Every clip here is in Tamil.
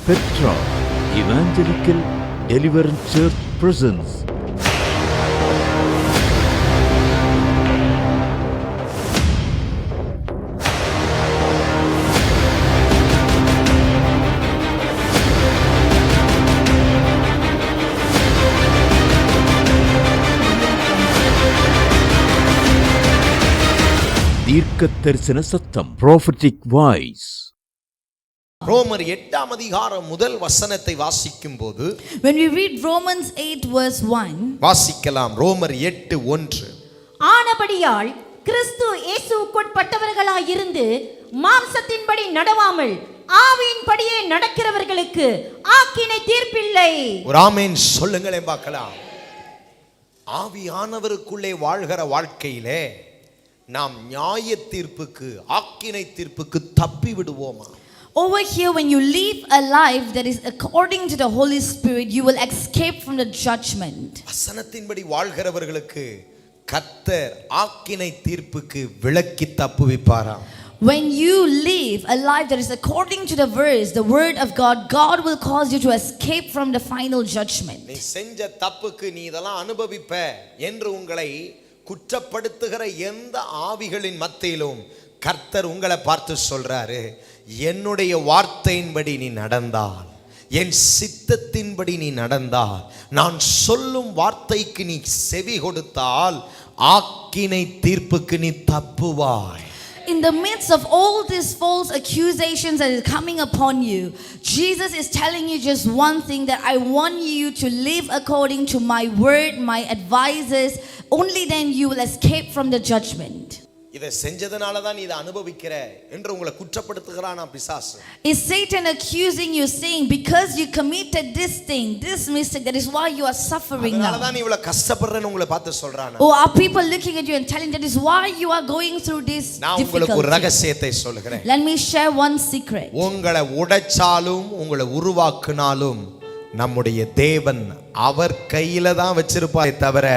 Petra Evangelical Deliverance Church presents தீர்க்க தரிசன சத்தம், prophetic voice. ரோமர் 8ஆம் அதிகாரம் முதல் வசனத்தை வாசிக்கும் போது, when we read Romans 8 verse 1, வாசிக்கலாம். ரோமர் 8:1. ஆனபடியால் கிறிஸ்து இயேசுவுக்குட்பட்டவர்களாய் இருந்து மாம்சத்தின்படி நடவாமல் ஆவியின்படியே நடக்கிறவர்களுக்கு ஆக்கினை தீர்ப்பில்லை. ஒரு ஆமென் சொல்லுங்களேன் பார்க்கலாம். ஆவியானவருக்குள்ளே வாழ்கிற வாழ்க்கையிலே நாம் நியாய தீர்ப்புக்கு, ஆக்கினை தீர்ப்புக்கு தப்பி விடுவோமா? over here when you live a life that is according to the Holy Spirit, you will escape from the judgment. வசனத்தின்படி வாழ்கிறவர்களுக்கு கர்த்தர் ஆக்கினை தீர்ப்புக்கு விலக்கி தப்புவிப்பாராம். When you live a life that is according to the verse, the word of God, God will cause you to escape from the final judgment. நீ செஞ்ச தப்புக்கு நீ இதெல்லாம் அனுபவிப்ப என்று உங்களை குற்றப்படுத்துகிற எந்த ஆவிகளின் மத்தியிலும் கர்த்தர் உங்களை பார்த்து சொல்றாரு, என்னுடைய வார்த்தையின்படி நீ நடந்தால், என் சித்தத்தின்படி நீ நடந்தால், நான் சொல்லும் வார்த்தைக்கு நீ செவி கொடுத்தால் ஆக்கினை தீர்ப்புக்கு நீ தப்புவாய். In the midst of all these false accusations that is coming upon you, Jesus is telling you just one thing, that I want you to live according to my word, my advices. Only then you will escape from the judgment. இதை செஞ்சதனால தான் நீ இதை அனுபவிக்கிற என்று உங்களை குற்றப்படுத்துகிறானா பிசாசு? Is Satan accusing you, saying because you committed this thing, this mistake, that is why you are suffering now? அதனால தான் நீ இவ்வளவு கஷ்டப்படுறேன்னு உங்களை பார்த்து சொல்றானா? Or are people looking at you and telling that is why you are going through this நான் உங்களுக்கு ஒரு difficulty? ரகசியத்தை சொல்லுகிறேன். Let me share one secret. உங்களை உடைச்சாலும் உங்களை உருவாக்குனாலும் நம்முடைய தேவன் அவர் கையில தான் வச்சிருப்பாரே தவிர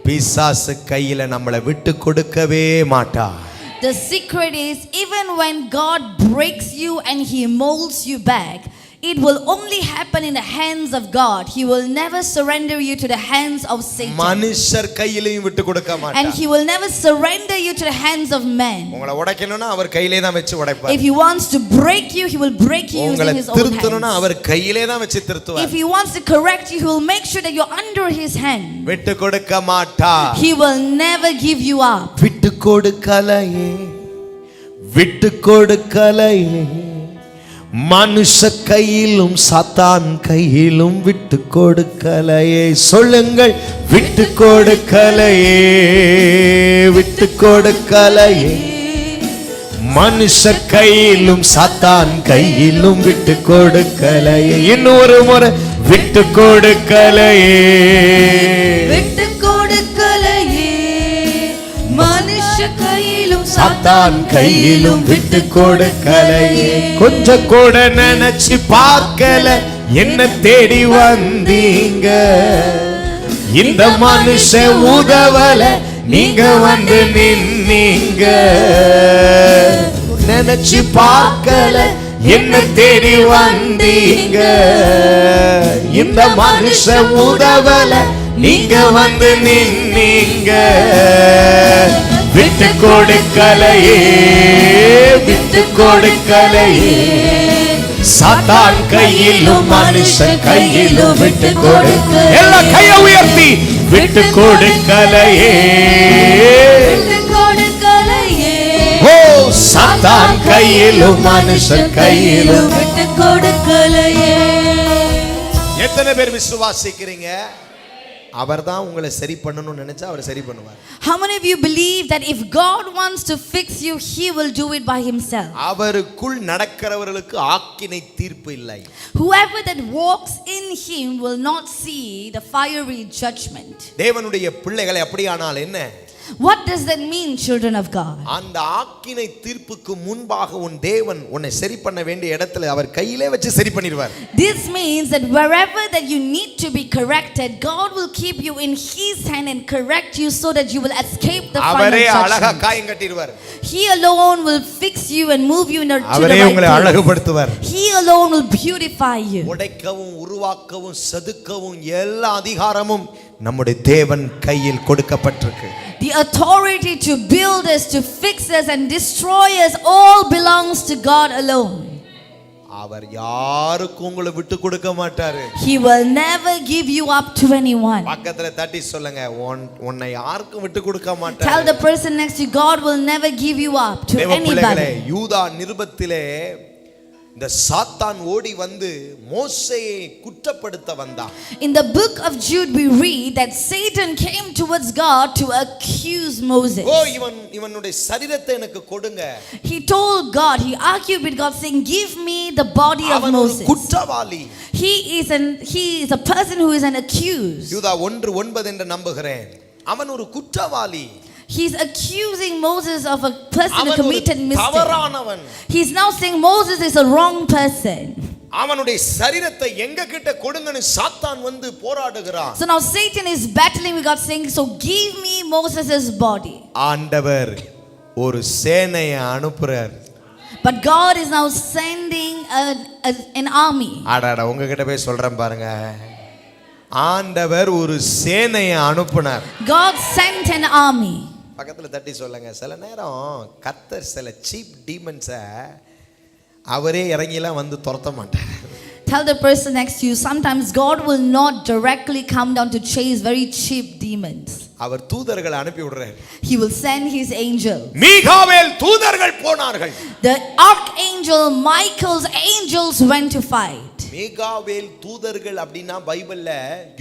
பிசாசு கையில நம்மளை விட்டு கொடுக்கவே மாட்டார். The secret is, even when God breaks you and he molds you back, it will only happen in the hands of God. He will never surrender you to the hands of Satan. மனுஷர் கையிலையும் விட்டு கொடுக்க And மாட்டார். he will never surrender you to the hands of men. உங்களை உடைக்கணும்னா அவர் கையிலே தான் வச்சு உடைப்பார். If he wants to break you, he will break you using உங்களை his own திருத்தணும்னா hands. அவர் கையிலே தான் வச்சு திருத்துவார். If he wants to correct you, he will make sure that you're under his hand. விட்டு கொடுக்க மாட்டார். He will never give you up. விட்டு கொடுக்கலையே, விட்டு கொடுக்கலையே, மனுஷ கையிலும் சாத்தான் கையிலும் விட்டு கொடுக்கலையே. சொல்லுங்கள், விட்டு கொடுக்கலையே, விட்டு கொடுக்கலையே, மனுஷர் கையிலும் சாத்தான் கையிலும் விட்டு கொடுக்கலையே. இன்னொரு முறை, விட்டு கொடுக்கலையே, விட்டு கொடுக்கலையே, மனுஷ கையிலும் சாத்தான் கையிலும் விட்டு கொடுக்கலையே. கொஞ்சம் கூட நினைச்சு பார்க்கல, என்ன தேடி வந்தீங்க, இந்த மனுஷன் உதவல, நீங்க வந்து நின்னீங்க. நினைச்சு பார்க்கல, என்ன தேடி வந்தீங்க, இந்த மனுஷன் உதவல, நீங்க வந்து நின்னீங்க. விட்டு கொடுக்கலையே, விட்டு கொடுக்கலையே, சாத்தான் கையிலும் மனுஷன் கையிலும் விட்டு கொடுக்க. எல்லா கையை உயர்த்தி, விட்டு கொடுக்கலையே, விட்டு கொடுக்கலையே, ஓ சாத்தான் கையிலும் மனுஷன் கையிலும் விட்டு கொடுக்கலையே. எத்தனை பேர் விசுவாசிக்கிறீங்க? அவர் தான் உங்களை சரி பண்ணணும்னு நினைச்சா அவர் சரி பண்ணுவார். How many of you believe that if God wants to fix you, he will do it by himself? அவருக்குள் நடக்கிறவர்களுக்கு ஆக்கினை தீர்ப்பு இல்லை. Whoever that walks in him will not see the fiery judgment. தேவனுடைய பிள்ளைகளை அப்படியானால் என்ன? What does that mean, children of God? அந்த ஆக்கினை தீர்ப்புக்கு முன்பாக உன் தேவன் உன்னை சரி பண்ண வேண்டிய இடத்துல அவர் கையிலே வச்சு சரி பண்ணிடுவார். This means that wherever that you need to be corrected, God will keep you in His hand and correct you so that you will escape the final அவரே அழகா judgment. காயம் கட்டிடுவார். He alone will fix you and move you to the அவரே உங்களை right place. அழகுபடுத்துவார். He alone will beautify you. உடைக்கவும் உருவாக்கவும் செதுக்கவும் எல்லா அதிகாரமும் நம்முடைய தேவன் கையில் கொடுக்கப்பட்டிருக்கு. The authority to build us, to fix us and destroy us all belongs to God alone. அவர் யாருக்கும் உங்களை விட்டு கொடுக்க மாட்டாரு. He will never give you up to anyone. பக்கத்துல தட்டி சொல்லுங்க, உன்னை யாருக்கும் விட்டு கொடுக்க Tell மாட்டாரு. the person next to you, God will never give you up to தேவ பிள்ளைகளே, anybody. யூதா நிருபத்திலே இந்த சாத்தான் ஓடி வந்து மோசேயை குற்றப்படுத்த வந்தான். In the book of Jude we read that Satan came towards God to accuse Moses. இவனுடைய சரீரத்தை எனக்கு கொடுங்க. He told God, he argued with God saying, give me the body of அவன் ஒரு Moses. குற்றவாளி. He is a person who is an accused. யூதா 1:9 என்று நம்புகிறேன். அவன் ஒரு குற்றவாளி. He's accusing Moses of a person who அவன் ஒரு committed mistake. தவறானவன். He's now saying Moses is a wrong person. அவனுடைய சரீரத்தை எங்க கிட்ட கொடுங்கன்னு சாத்தான் வந்து போராடுகிறான். So now Satan is battling with God saying, so give me Moses' body. ஆண்டவர் ஒரு சேனையை அனுப்புறார். But God is now sending an army. ஆடாடா உங்ககிட்ட போய் சொல்றேன் பாருங்க. ஆண்டவர் ஒரு சேனையை அனுப்புனார். God sent an army. பக்கத்துல தட்டி சொல்லுங்க, சில நேரம் கர்த்தர் சில சீப் டீமன்ஸை அவரே இறங்கிலாம் வந்து துரத்த மாட்டார். Tell the person next to you, sometimes God will not directly come down to chase very cheap demons. அவர் தூதர்களை அனுப்பி விடுறார். He will send his angels. மீகாவேல் தூதர்கள் போனார்கள். The archangel Michael's angels went to fight. மீகாவேல் தூதர்கள் அப்படினா பைபிள்ல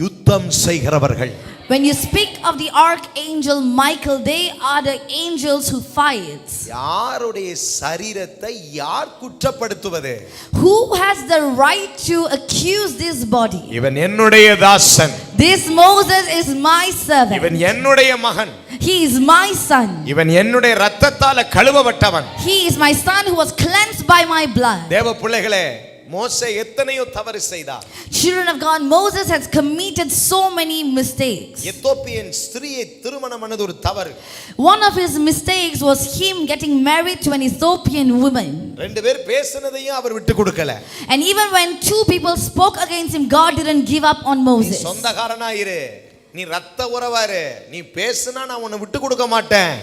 யுத்தம் செய்கிறவர்கள். When you speak of the archangel Michael, they are the angels who fights. யாருடைய சரீரத்தை யார் குற்றப்படுத்துவது? Who has the right to accuse this body? இவன் என்னுடைய தாசன். This Moses is my servant. இவன் என்னுடைய மகன். He is my son. இவன் என்னுடைய இரத்தத்தால கழுவப்பட்டவன். He is my son who was cleansed by my blood. தேவ பிள்ளைகளே, மோசே எத்தனையோ தவறு செய்தார். Children of God, Moses has committed so many mistakes. எத்தோப்பியன் ஸ்திரியை திருமணம் பண்ணது ஒரு தவறு. One of his mistakes was him getting married to an Ethiopian woman. ரெண்டு பேர் பேசினதையும் அவர் விட்டு கொடுக்கல. And even when two people spoke against him, God didn't give up on Moses. சொந்தக்காரனா இரு, நீ ரத்த உறவாரு, நீ பேசினா நான் உன்னை விட்டு கொடுக்க மாட்டேன்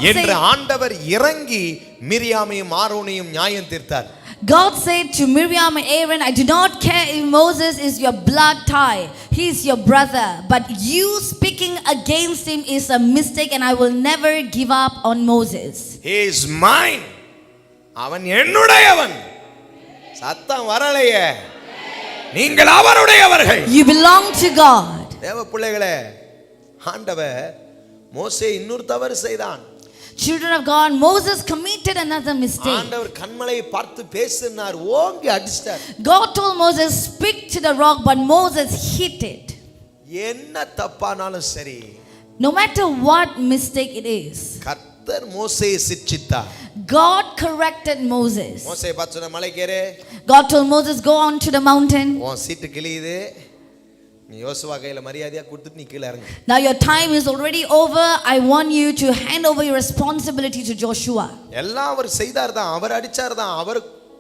என்று ஆண்டவர் இறங்கி மிரியாமையும் ஆரோனையும் நியாயம் தீர்த்தார். God said to Miriam and Aaron, I do not care if Moses is your blood tie. He is your brother. But you speaking against him is a mistake and I will never give up on Moses. He is mine. அவன் என்னுடையவன். சத்தம் வரலையே. நீங்கள் அவருடையவர்கள். You belong to God. தேவ பிள்ளைகளே, ஆண்டவர் மோசே இன்னொரு தவறு செய்தான். Children of God, Moses committed another mistake. ஆண்டவர் கண்மலையை பார்த்து பேசினார், ஓங்கி அடிச்சார். God told Moses, speak to the rock, but Moses hit it. என்ன தப்பானாலும் சரி, no matter what mistake it is, கர்த்தர் மோசேயை சிட்சித்தார். God corrected Moses. மோசே பார்த்து சொன்ன, மலைக்கேறு. God told Moses, go on to the mountain. உன் சீட்டு கிழியுது, நீ யோசுவா கையில மரியாதையா கொடுத்துட்டு நீ கீழ இறங்கு. Now your time is already over. I want you to hand over your responsibility to Joshua. எல்லாம் அவர் செய்தார் தான், அவர் அடிச்சார் தான், அவர்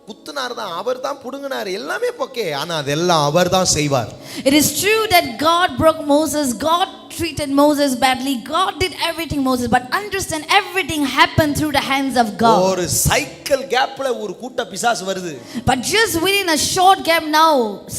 குத்துனார் தான், அவர் தான் புடுங்கினார், எல்லாமே ஓகே. ஆனா அதெல்லாம் அவர் தான் செய்வார். It is true that God broke Moses. God treated Moses badly. God did everything Moses, but understand everything happened through the hands of God. ஒரு சைக்கிள் கேப்ல ஒரு கூட்ட பிசாசு வருது. But just within a short gap now,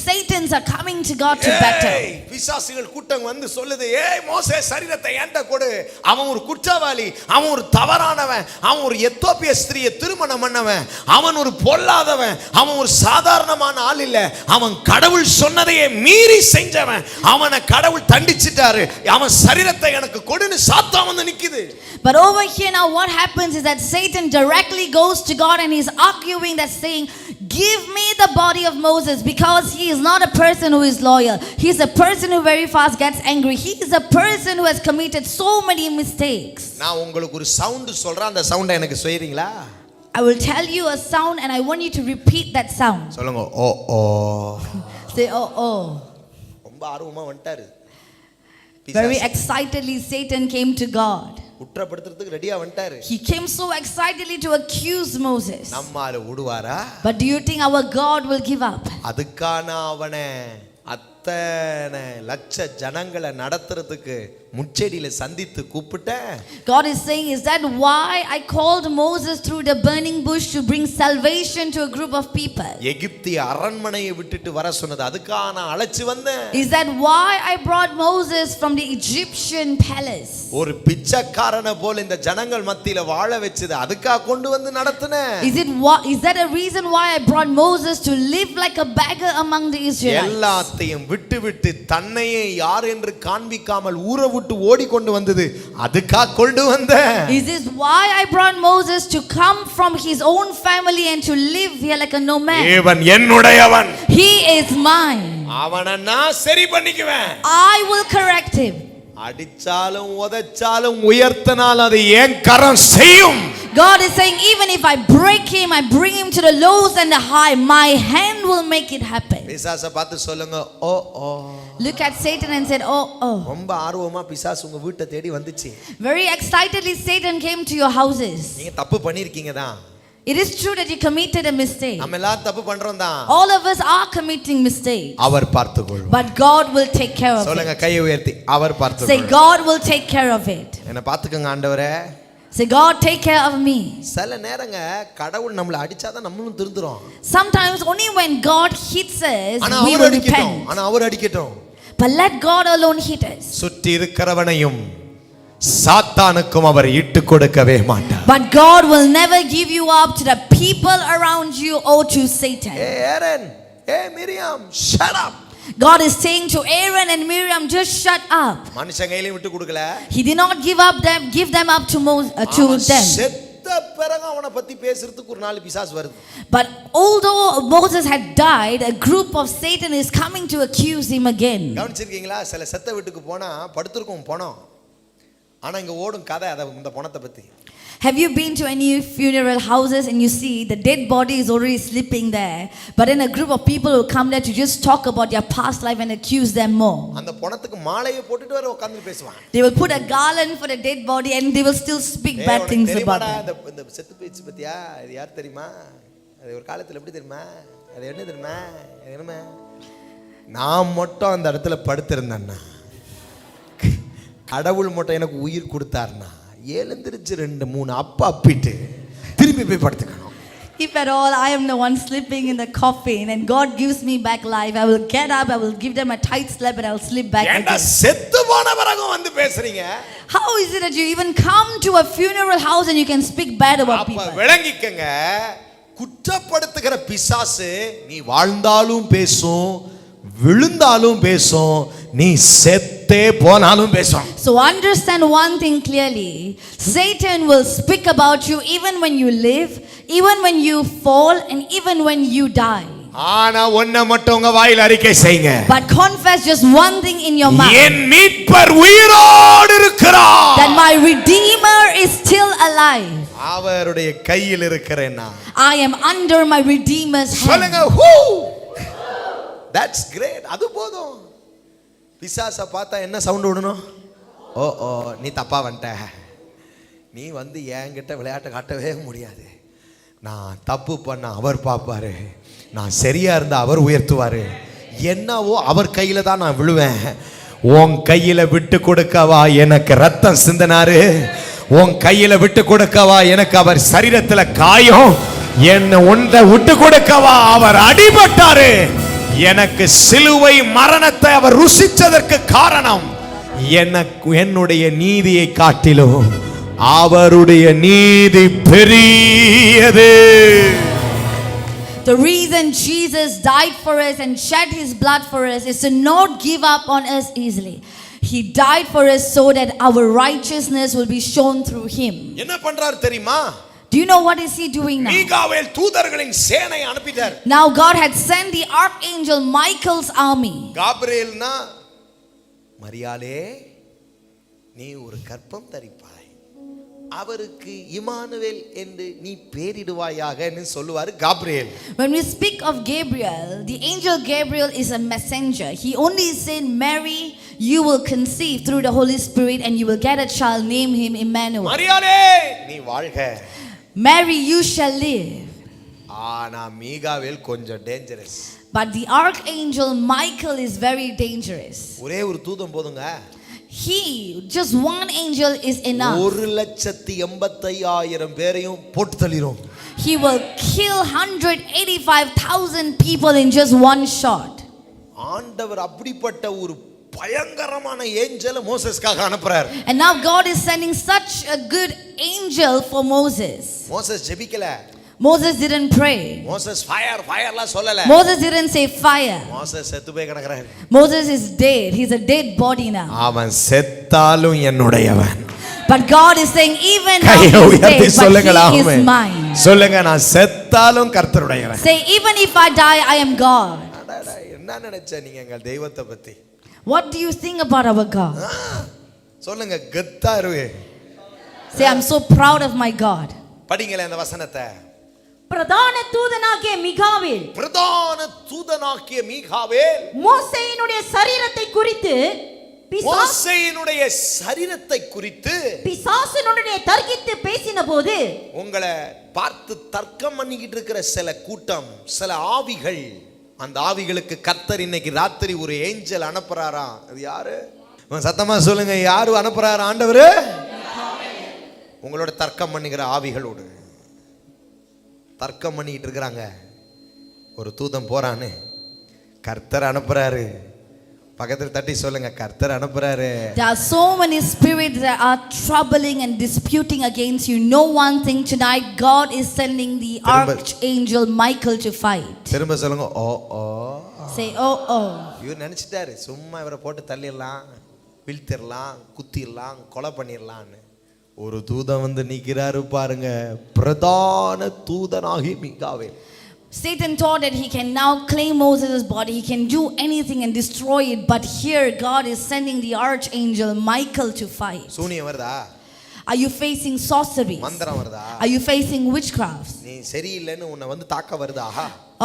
Satans are coming to God to battle. பிசாசுகள் கூட்டம் வந்து சொல்லுது, ஏய் மோசே சரீரத்தை ஏன்டா கொடு, அவன் ஒரு குற்றவாளி, அவன் ஒரு தவறானவன், அவன் ஒரு எத்தோப்பிய ஸ்திரியை திருமணம் பண்ணவன், அவன் ஒரு பொல்லாதவன், அவன் ஒரு சாதாரணமான ஆள் இல்ல, அவன் கடவுள் சொன்னதையே மீறி செஞ்சவன், அவனை கடவுள் தண்டிச்சிட்டாரு. அவன் சரீரத்தை எனக்கு கொடுன்னு சாத்தான் வந்து நிக்குது. But over here now what happens is that Satan directly goes to God and he's arguing that saying, give me the body of Moses, because he is not a person who is loyal. He is a person who very fast gets angry. He is a person who has committed so many mistakes. நான் உங்களுக்கு ஒரு சவுண்ட் சொல்றேன், அந்த சவுண்டை எனக்கு செய்றீங்களா? I will tell you a sound and I want you to repeat that sound. சொல்லுங்க. ஓ ஓ. Say oh oh. ரொம்ப ஆர்வமா வந்துட்டாரு. Very excitedly Satan came to God. குற்றப்படுத்துறதுக்கு ரெடியா வந்துட்டாரு. He came so excitedly to accuse Moses. நம்மால விடுவாரா? But do you think our God will give up? அதுக்கான அவனை அத்தனை லட்ச ஜனங்களை நடத்துறதுக்கு முச்செடியில சந்தித்து கூப்பிட்டேன். God is saying, is that why I called Moses through the burning bush to bring salvation to a group of people? எகிப்திய அரண்மனையை விட்டுட்டு வர சொன்னது அதுக்கான அழைச்சு வந்தேன். Is that why I brought Moses from the Egyptian palace? ஒரு பிச்சைக்காரனை போல இந்த ஜனங்கள் மத்தியில வாழ வெச்சது அதுக்காக கொண்டு வந்து நடத்துனேன். Is that a reason why I brought Moses to live like a beggar among the Israelites? எல்லாத்தையும் விட்டு தன்னையே யார் என்று காண்பிக்காமல் ஊரை விட்டு ஓடிக்கொண்டு வந்தது அதுக்காக கொண்டு வந்தேன். Is this why I brought Moses to come from his own family and to live here like a nomad? தேவன் என்னுடையவன். He is mine. அவனை நான் சரி பண்ணிக்குவேன். I will correct him. அடிச்சாலும் உதைச்சாலும் உயர்த்தினாலும் அது ஏன் கரம் செய்யும். God is saying, even if I break him, I bring him to the lows and the high, my hand will make it happen. பிசாசை பார்த்து சொல்லுங்க. ஓ ஓ. Look at Satan and said, oh oh. ரொம்ப ஆர்வமா பிசாசு உங்க வீட்டை தேடி வந்துச்சு. Very excitedly Satan came to your houses. நீங்க தப்பு பண்ணிருக்கீங்க தான். It is true that you committed a mistake. நம்ம எல்லாம் தப்பு பண்றோம் தான். All of us are committing mistakes. Our பார்த்துக்கொள்வார். But God will take care of சொல்லுங்க it. கையை உயர்த்தி அவர் பார்த்துக்கொள்வார். Say, God will take care of it. என்ன பாத்துக்கங்க ஆண்டவரே. Say, God, take care of me. சில நேரங்க கடவுள் நம்மள அடிச்சாதான் நம்மளும் திருந்துறோம். Sometimes only when God hits us, ஆனா we அவர் will அடிக்கட்டும். repent. ஆனா அவர் அடிக்கட்டும். But let God alone hit us. சுற்றி இருக்கிறவனையும் சாத்தானுக்கும் அவர் இட்டு கொடுக்கவே மாட்டார். But God will never give you up to the people around you or to Satan. Hey Aaron, hey Miriam, shut up. God is saying to Aaron and Miriam, just shut up. மனுஷன் கையில விட்டு கொடுக்கல. He did not give them up to them. செத்த பிறகு அவனை பத்தி பேசுறதுக்கு ஒரு நாலு பிசாசு வருது. But although Moses had died, a group of Satan is coming to accuse him again. கவனிச்சிருக்கீங்களா? சில செத்த வீட்டுக்கு போனா படுத்துருக்கும் பணம். ஆனா இங்க ஓடும் கதை அத இந்த பணத்தை பத்தி. Have you been to any funeral houses and you see the dead body is already sleeping there, but then a group of people will come there to just talk about their past life and accuse them more? அந்த பணத்துக்கு மாலையை போட்டுட்டு வர உட்கார்ந்து பேசுவான். They will put a garland for the dead body and they will still speak bad things about them. இந்த செத்து பேச்சு பத்தியா? இது யார் தெரியுமா? அது ஒரு காலத்துல எப்படி தெரியுமா? அது என்ன தெரியுமா? அது என்னமா? நான் மட்டும் அந்த இடத்துல படுத்திருந்தேன்னா கடவுள் மட்டும் எனக்கு உயிர் கொடுத்தார்னா எழுந்திருச்சு 2-3 அப்பா அப்பிட்டு திருப்பி போய் படுத்துக்கணும். If at all I am the one sleeping in the coffin and God gives me back life, I will get up, I will give them a tight slap and I will sleep back ஏண்டா again. செத்து போன பிறகு வந்து பேசுறீங்க? How is it that you even come to a funeral house and you can speak bad about people? அப்ப விளங்கிக்கங்க, குற்றப்படுத்துகிற பிசாசு நீ வாழ்ந்தாலும் பேசும், விழுந்தாலும் பேசும், நீ செத்தே போனாலும் பேசும். So understand one thing clearly. Satan will speak about you even when you live, even when you fall, and even when you die. ஆனா ஒன்ன மட்டும் உங்க வாயில அறிக்கை செய்யுங்க. But confess just one thing in your mouth. என் மீட்பர் உயிரோடு இருக்கிறார். That my Redeemer is still alive. அவருடைய கையில் இருக்கிறேன் நான். I am under my Redeemer's hand. சொல்லுங்க who? That's great. அது போதும். பிசாசை பார்த்தா என்ன சவுண்ட் விடணும்? ஓ ஓ நீ தப்பா வந்துட்ட. நீ வந்து என்கிட்ட விளையாட்டை காட்டவே முடியாது. நான் தப்பு பண்ண அவர் பார்ப்பாரு, நான் சரியா இருந்தா அவர் உயர்த்துவாரு. என்னவோ அவர் கையில தான் நான் விழுவேன். உன் கையில விட்டு கொடுக்கவா எனக்கு ரத்தம் சிந்தினாரு? உன் கையில விட்டு கொடுக்கவா எனக்கு அவர் சரீரத்துல காயம்? என்ன உன்னை விட்டு கொடுக்கவா அவர் அடிபட்டாரு? எனக்கு சிலுவை மரணத்தை அவர் ருசிச்சதற்கு காரணம் எனக்கு என்னுடைய நீதியை காட்டிலும் அவருடைய நீதி பெரியது. The reason Jesus died for us and shed his blood for us is to not give up on us easily. He died for us so that our righteousness will be shown through him. என்ன பண்றாரு தெரியுமா? Do you know what is he doing now? மீகாவேல் தூதர்களின் சேனை அனுப்பிட்டார். Now God had sent the archangel Michael's army. காபிரியேல்னா மரியாளே நீ ஒரு கர்ப்பம் தரிப்பாய், அவருக்கு இமானுவேல் என்று நீ பேரிடுவாயாகன்னு சொல்லுவாரு Gabriel. When we speak of Gabriel, the angel Gabriel is a messenger. He only said, Mary, you will conceive through the Holy Spirit and you will get a child, name him Emmanuel. மரியாளே நீ வாழ்க, Mary, you shall live. ஆனா மீகாவேல் கொஞ்சம் dangerous. But the archangel Michael is very dangerous. ஒரே ஒரு தூதன் போதுங்க. He, just one angel is enough. 1,85,000 பேரையும் போட்டு தள்ளிரும். He will kill 185,000 people in just one shot. ஆண்டவர் அப்படிப்பட்ட ஒரு பயங்கரமான ஏஞ்சலை மோசஸ்க்காக அனுப்புறார். And now God is sending such a good angel for Moses. Moses ஜெபிக்கல. Moses didn't pray. மோசஸ் ஃபயர்லாம் சொல்லல. Moses didn't say fire. Moses செத்து போய் கிடக்குறார். Moses is dead. He's a dead body now. அவன் செத்தாலும் என்னுடையவன். But God is saying even now கையை he's உயர்த்தி dead, சொல்லுங்க but he amen. is mine. சொல்லுங்க நான் செத்தாலும் கர்த்தருடையவன். Say even if I die, I am God. என்ன நினைச்ச நீங்க எங்க தெய்வத்தை பத்தி? What do you think about our God? சொல்லுங்க கெத்தா இருவே. Say I'm so proud of my God. படிங்களே அந்த வசனத்தை. பிரதான தூதனாகிய மிகாவேல் பிரதான தூதனாகிய மீகாவேல் மோசேயினுடைய சரீரத்தை குறித்து மோசேயினுடைய சரீரத்தை குறித்து பிசாசினுடைய தர்க்கித்து பேசினபோது, உங்களை பார்த்து தர்க்கம் பண்ணிக்கிட்டு இருக்கிற சில கூட்டம், சில ஆவிகள், அந்த ஆவிகளுக்கு கர்த்தர் இன்னைக்கு ராத்திரி ஒரு ஏஞ்சல் அனுப்புறாராம். அது யாரு? சத்தமா சொல்லுங்க, யாரு அனுப்புறாரு ஆண்டவரு? உங்களோட தர்க்கம் பண்ணுகிற ஆவிகளோடு தர்க்கம் பண்ணிக்கிட்டு இருக்கிறாங்க. ஒரு தூதன் போறான்னு கர்த்தர் அனுப்புறாரு. பக்கத்தில் தட்டி சொல்லுங்க, கர்த்தர் அனுப்புறாரு. There are so many spirits that are troubling and disputing against you. Know one thing tonight, God is sending the archangel Michael to fight. திரும்ப சொல்லுங்க, ஓ ஓ. Say oh oh. இவர் நினைச்சிட்டாரு சும்மா இவரை போட்டு தள்ளிடலாம், வீழ்த்திடலாம், குத்திடலாம், கொலை பண்ணிடலான்னு. ஒரு தூதன் வந்து நிக்கிறாரு பாருங்க, பிரதான தூதனாகி மீகாவேல். Satan thought that he can now claim Moses' body, he can do anything and destroy it, but here God is sending the archangel Michael to fight. சூனியம் வருதா? Are you facing sorcery? மந்திரம் வருதா? Are you facing witchcrafts? நீ சரியில்லைன்னு உன்னை வந்து தாக்க வருதா?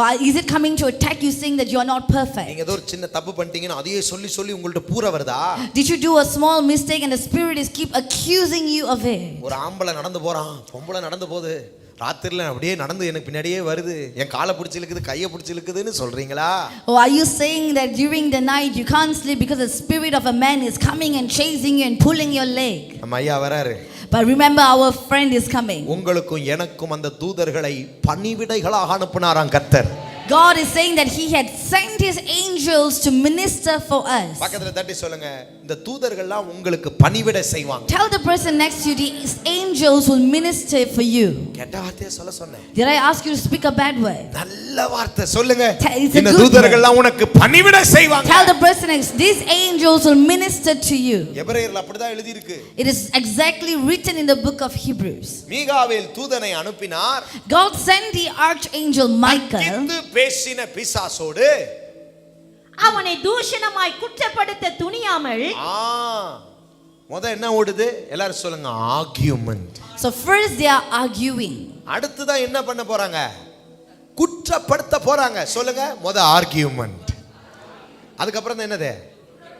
Or is it coming to attack you saying that you are not perfect? நீங்க ஏதோ ஒரு சின்ன தப்பு பண்ணிட்டீங்கன்னா அதையே சொல்லி சொல்லி உங்கள்ட்ட பூர வருதா? Did you do a small mistake and the spirit is keep accusing you of it? ஒரு ஆம்பளை நடந்து போறான், பொம்பளை நடந்து போகுது, ராத்திரில அப்படியே நடந்து எனக்கு பின்னாடியே வருது, என் காலை பிடிச்சி இழுக்குது, கையை பிடிச்சி இழுக்குதுன்னு சொல்றீங்களா? Or are you saying that during the night you can't sleep because the spirit of a man is coming and chasing you and pulling your leg? நம்ம ஐயா வராரு. But remember, our friend is coming. உங்களுக்கும் எனக்கும் அந்த தூதர்களை பணிவிடைகளாக அனுப்புனாராம் கர்த்தர். God is saying that he had sent his angels to minister for us. பக்கத்துல தட்டி சொல்லுங்க, இந்த தூதர்கள்லாம் உங்களுக்கு பணிவிடை செய்வாங்க. Tell the person next to you, these angels will minister for you. கெட்ட வார்த்தையை சொல்ல சொன்னேன். Did I ask you to speak a bad word? நல்ல வார்த்தை சொல்லுங்க. It's a இந்த good தூதர்கள்லாம் உனக்கு பணிவிடை செய்வாங்க. Tell the person next, these angels will minister to you. எபிரேயர்ல அப்படிதான் எழுதி இருக்கு. It is exactly written in the book of Hebrews. மீகாவேல் தூதனை அனுப்பினார். God sent the archangel Michael. பேசின பிசாசோடு அவனை தூஷணமாய் குற்றப்படுத்த துணியாமல். என்ன ஓடுது? எல்லாரும் சொல்லுங்க, argument. So first they are arguing. அடுத்துதான் என்ன பண்ண போறாங்க? குற்றப்படுத்த போறாங்க. சொல்லுங்க, ஆர்கியூமென்ட். அதுக்கப்புறம் என்னது?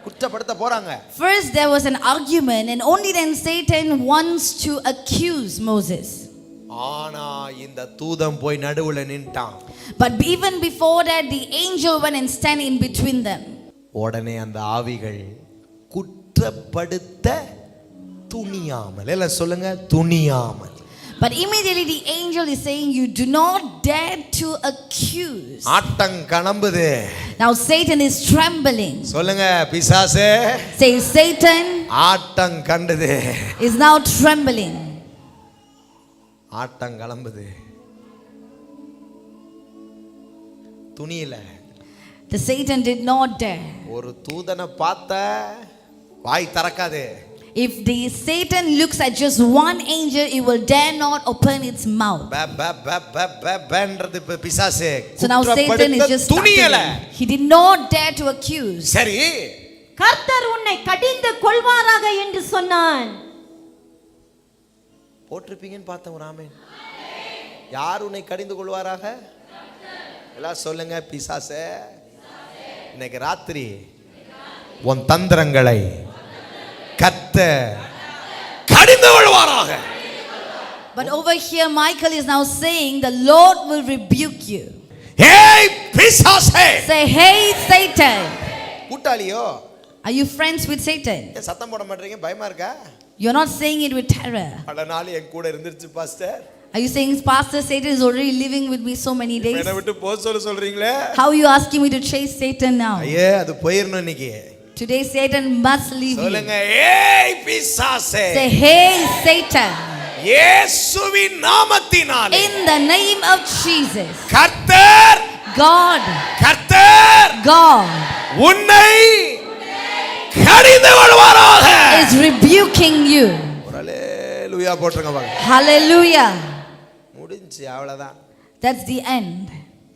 குற்றப்படுத்த போறாங்க. First there was an argument and only then Satan wants to accuse Moses. ஆனா இந்த தூதன் போய் நடுவுல நின்றான். But even before that the angel went and stand in between them. உடனே அந்த ஆவிகள் குற்றப்படுத்த துணியாமல், எல்லாம் சொல்லுங்க, துணியாமல். But immediately the angel is saying, you do not dare to accuse. Atom கலம்புது. Now Satan is trembling. சொல்லுங்க, பிசாசே. Say Satan ஆட்டம் கண்டது. is now trembling. ஆட்டம் கலம்புது. துணியில. The Satan did not dare. ஒரு தூதனை பார்த்த வாய் திறக்காதே. If the Satan looks at just one angel, it will dare not open its mouth. பன்றது பிசாசு. So now Satan is just துணியல. He did not dare to accuse. சரி, கர்த்தர் உன்னை கடிந்து கொள்வாராக என்று சொன்னான். போட்டிருப்பீங்கன்னு பார்த்தேன் ஒரு ஆமென். யார் உன்னை கடிந்து கொள்வாராக? எல்லாம் சொல்லுங்க, பிசாசே. இன்னைக்கு ராத்திரி உன் தந்திரங்களை கர்த்தர் கடிந்து கொள்வாராக. But over here Michael is now saying the Lord will rebuke you. Hey பிசாசே. Say, hey Satan. கூட்டாளியோ? Are you friends with Satan? ஏன் சத்தம் போட மாட்டீங்க? பயமா இருக்கா? You're not saying it with terror. பல நாள் என் கூட இருந்துச்சு pastor. Are you saying Pastor Satan is already living with me so many days? என்ன விட்டு போ சொல்றீங்களே? How are you asking me to chase Satan now? ஐயே, அது போயிரணும் இன்னைக்கு. Today Satan must leave you. சொல்லுங்க, ஏய் பிசாசே. Say, hey Satan. இயேசுவின் நாமத்தினாலே. In the name of Jesus. கர்த்தர். God. கர்த்தர். God. உன்னை கடிந்து கொள்வாராக. Is rebuking you. ஹalleluya போட்டுங்க பாருங்க. Hallelujah. முடிஞ்சு, அவ்வளவுதான். That's the end.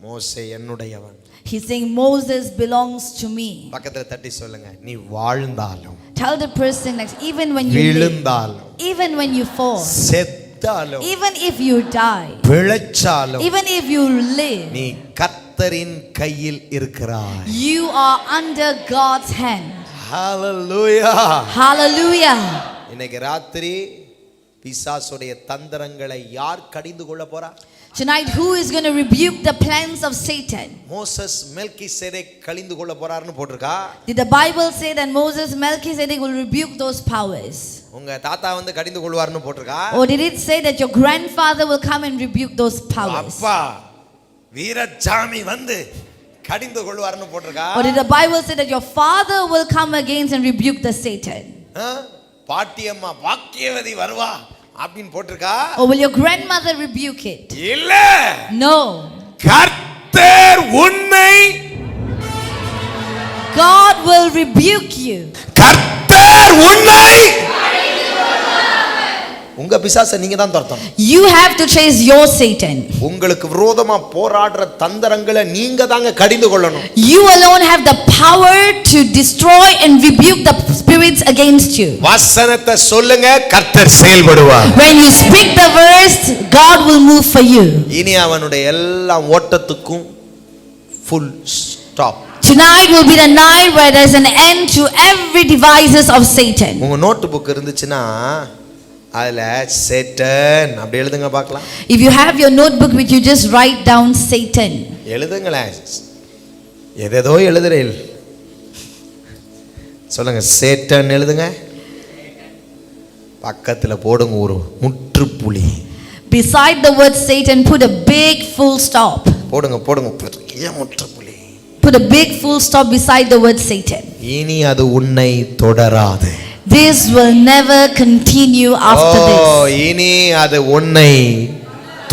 மோசே என்னுடையவன். He's saying Moses belongs to me. பக்கத்துல தட்டி சொல்லுங்க, நீ வாழ்ந்தாலும், Tell the person next, even when you live, விழுந்தாலும், even when you fall, செத்தாலும், even if you die, பிழைச்சாலும், even if you live, நீ கர்த்தரின் கையில் இருக்கிறாய். you are under God's hand. Hallelujah. Hallelujah. இன்னைக்கு ராத்திரி பிசாசுடைய தந்திரங்களை யார் கடிந்து கொள்ள போறா? Tonight, who is going to rebuke the plans of Satan? Moses Melchizedek கடிந்து கொள்ள போறார்னு போட்டுருக்கா? Did the Bible say that Moses Melchizedek will rebuke those powers? உங்க தாத்தா வந்து கடிந்து கொள்வார்னு போட்டுருக்கா? Or did it say that your grandfather will come and rebuke those powers? அப்பா வீரசாமி வந்து கடிந்து கொள்வார்னு போட்டுருக்கா? Or did the Bible say that your father will come against and rebuke the Satan? பாட்டியம்மா வாக்கியவதி வருவா அப்படினு போட்டுருக்கா? Or will your grandmother rebuke it? இல்ல. No. கர்த்தர் உன்னை, God will rebuke you. கர்த்தர் உன்னை, உங்க பிசாசை நீங்க தான் துரத்தணும். You have to chase your Satan. உங்களுக்கு விரோதமா போராடுற தந்திரங்களை நீங்க தாங்க கடிந்து கொள்ளணும். You alone have the power to destroy and rebuke the spirits against you. வசனத்தை சொல்லுங்க, கர்த்தர் செயல்படுவார். When you speak the verse, God will move for you. இனி அவனுடைய எல்லா ஓட்டத்துக்கும் full stop. Tonight will be the night where there's an end to every devices of Satan. உங்க நோட் புக் இருந்துச்சுன்னா அதுல சேட்டன் அப்படி எழுதுங்க பார்க்கலாம். If you have your notebook with you, just write down Satan. எழுதுங்களேன். எதேதோ எழுதுறீல். சொல்லுங்க, சேட்டன் எழுதுங்க. பக்கத்துல போடுங்க ஒரு முற்றுப்புள்ளி. Beside the word Satan, put a big full stop. போடுங்க போடுங்க பெரிய முற்றுப்புள்ளி. Put a big full stop beside the word Satan. இனி அது உன்னை தொடராது. This will never continue after this. இனி அது உன்னை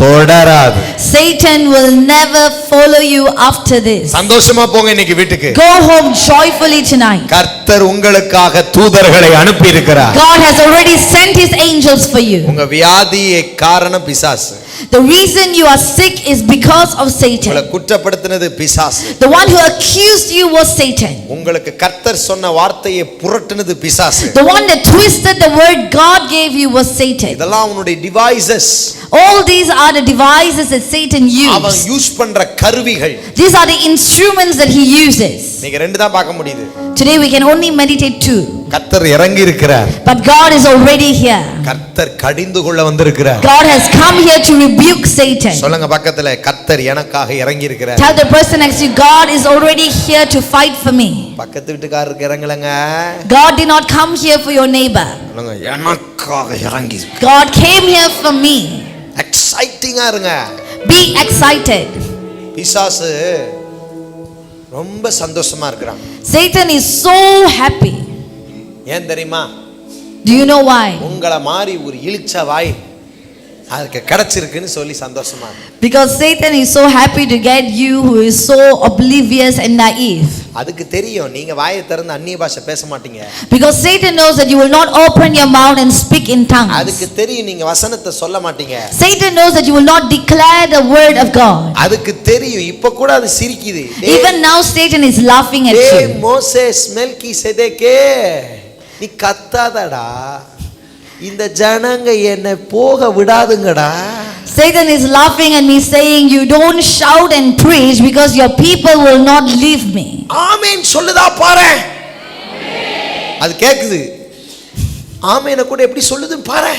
தொடராது. Satan will never follow you after this. சந்தோஷமா போங்க இன்னைக்கு வீட்டுக்கு. Go home joyfully tonight. கர்த்தர் உங்களுக்காக தூதர்களை அனுப்பி இருக்கிறார். God has already sent his angels for you. உங்க வியாதியை காரணம் பிசாசு. The reason you are sick is because of Satan. உங்களை குற்றப்படுத்தினது பிசாசு. The one who accused you was Satan. உங்களுக்கு கர்த்தர் சொன்ன வார்த்தையை புரட்டினது பிசாசு. The one that twisted the word God gave you was Satan. இதெல்லாம் அவனுடைய devices. All these are the devices that Satan அவன் used. யூஸ் பண்ற கருவிகள். These are the instruments that he uses. நீங்க ரெண்டு தான் பார்க்க முடியுது. Today we can only meditate two. கர்த்தர் இறங்கி இருக்கிறார். But God is already here. கர்த்தர் கடிந்து கொள்ள வந்திருக்கிறார். God has come here to rebuke Satan. சொல்லுங்க பக்கத்துல, கர்த்தர் எனக்காக இறங்கி இருக்கிறார். Tell the person next to you, God is already here to fight for me. பக்கத்து வீட்டுக்காரருக்கு இறங்கலங்க. God did not come here for your neighbor. சொல்லுங்க, எனக்காக இறங்கி. God came here for me. எக்ஸைட்டிங்கா இருங்க. Be excited. பிசாசு ரொம்ப சந்தோஷமா இருக்கிறான். Satan is so happy. ஏன் தெரியுமா? Do you know why? உங்களை மாதிரி ஒரு இழிச்ச வாய் அதுக்கு கிடைச்சிருக்குன்னு சொல்லி சந்தோஷமா. Because Satan is so happy to get you who is so oblivious and naive. அதுக்கு தெரியும் நீங்க வாயை திறந்து அந்நிய பாஷை பேச மாட்டீங்க. Because Satan knows that you will not open your mouth and speak in tongues. அதுக்கு தெரியும் நீங்க வசனத்தை சொல்ல மாட்டீங்க. Satan knows that you will not declare the word of God. அதுக்கு தெரியும் இப்ப கூட அது சிரிக்குது. Even now Satan is laughing at you. Moses மெல்கிசேதேக்கே நீ கத்தாதடா, இந்த ஜனங்க என்னை போக விடாதுங்கடா. Satan is laughing at me saying, you don't shout and preach because your people will not leave me. ஆமென் சொல்லுதா பாரு. அது கேக்குது. ஆமென் கூட எப்படி சொல்லுதுன்னு பாரு.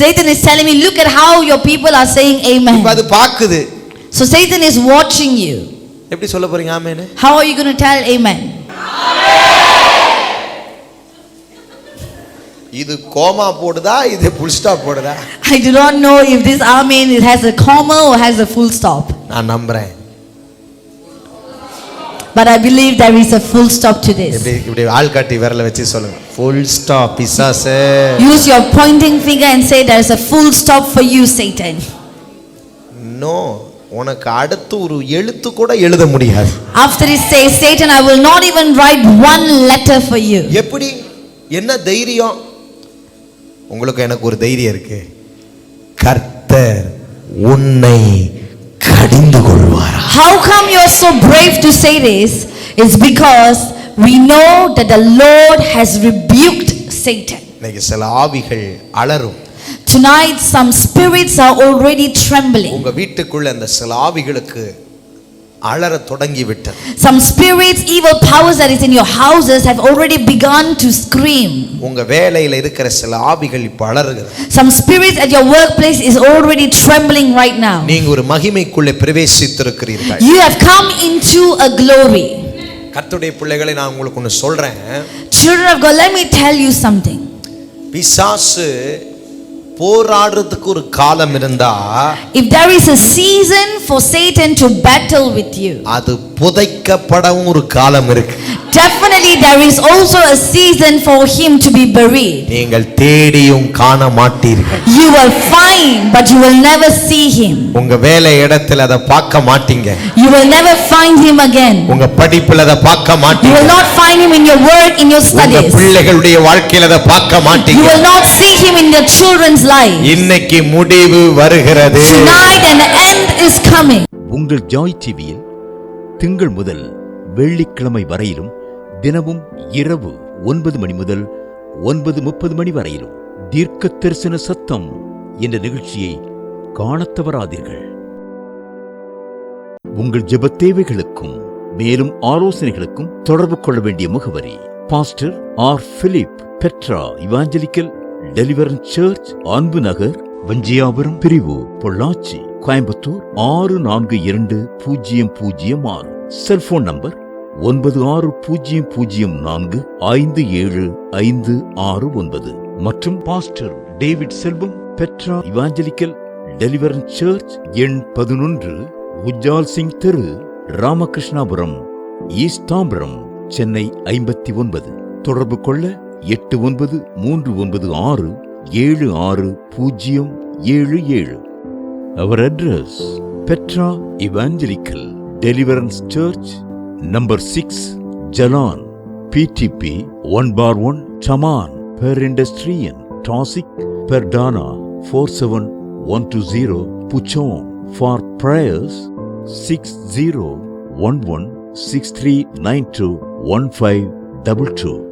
Satan is telling me, look at how your people are saying amen. அது பாக்குது. So Satan is watching you. எப்படி சொல்ல போறீங்க ஆமென்? How are you going to tell amen? இது கோமா போடுதா இது full stop போடுதா? I do not know if this amen it has a comma or has a full stop. நான் நம்புறேன். But I believe there is a full stop to this. இப்படி ஆள் காட்டி விரல வச்சு சொல்லுங்க. full stop பிசாசே. Use your pointing finger and say there is a full stop for you, Satan. No, உனக்கு அடுத்து ஒரு எழுத்து கூட எழுத முடியாது. After it says, Satan, I will not even write one letter for you. எப்படி என்ன தைரியம்? உங்களுக்கு எனக்கு ஒரு தைரியம் இருக்கு. கர்த்தர் உன்னை கடிந்து கொள்வார். How come you are so brave to say this? It's because we know that the Lord has rebuked Satan. இன்னைக்கு சில ஆவிகள் அலறும். Tonight some spirits are already trembling. உங்க வீட்டுக்குள்ள அந்த சில ஆவிகளுக்கு அலற தொடங்கி விட்டது. Some spirits, evil powers that is in your houses have already begun to scream. உங்க வேலையில இருக்கிற சில ஆவிகள் இப்ப அலறுகிறது. Some spirits at your workplace is already trembling right now. நீங்க ஒரு மகிமைக்குள்ளே பிரவேசித்திருக்கிறீர்கள். You have come into a glory. கர்த்தருடைய பிள்ளைகளை நான் உங்களுக்கு ஒன்னு சொல்றேன். Children of God, let me tell you something. பிசாசு போராடுறதுக்கு ஒரு காலம் இருந்தா, if there is a season for Satan to battle with you, அது புதைக்கப்படவும் ஒரு காலம் இருக்கு. definitely there is also a season for him to be buried. நீங்கள் தேடியும் காண மாட்டீர்கள். You will find but you will never see him. உங்க வேலை இடத்துல அதை பார்க்க மாட்டீங்க. You will never find him again. உங்க படிப்புல அதை பார்க்க You மாட்டீங்க. will not find him in your work, in your உங்க studies. பிள்ளைகளுடைய வாழ்க்கையில அதை பார்க்க You மாட்டீங்க. will not see him in your children's lives. இன்னைக்கு முடிவு வருகிறது. Tonight an end is coming. உங்கள் ஜாய் டிவியில் திங்கள் முதல் வெள்ளிக்கிழமை வரையிலும் தினமும் இரவு 9 மணி முதல் 9:30 மணி வரையிலும் தீர்க்க தரிசன சத்தம் என்ற நிகழ்ச்சியை காணத் தவறாதீர்கள். உங்கள் ஜெப தேவைகளுக்கும் மேலும் ஆலோசனைகளுக்கும் தொடர்பு கொள்ள வேண்டிய முகவரி pastor R Philip Petra evangelical deliverance church, Anbu Nagar, வஞ்சியாபுரம் பிரிவு, பொள்ளாச்சி, கோயம்புத்தூர் 642006. செல்போன் நம்பர் 9600457569 மற்றும் பாஸ்டர் டேவிட் செல்வம் பெட்ரா இவாஞ்சலிக்கல் டெலிவரன்ஸ் சர்ச், எண் 11, உஜ்ஜால் சிங் தெரு, ராமகிருஷ்ணாபுரம், ஈஸ்ட் தாம்பரம், சென்னை 59. தொடர்பு கொள்ள 8939967677. Our address, Petra Evangelical Deliverance Church, number 6, Jalan, PTP 1/1, Taman, Perindustrian, Tosik, Perdana 47120, Puchon. For prayers 601163921522.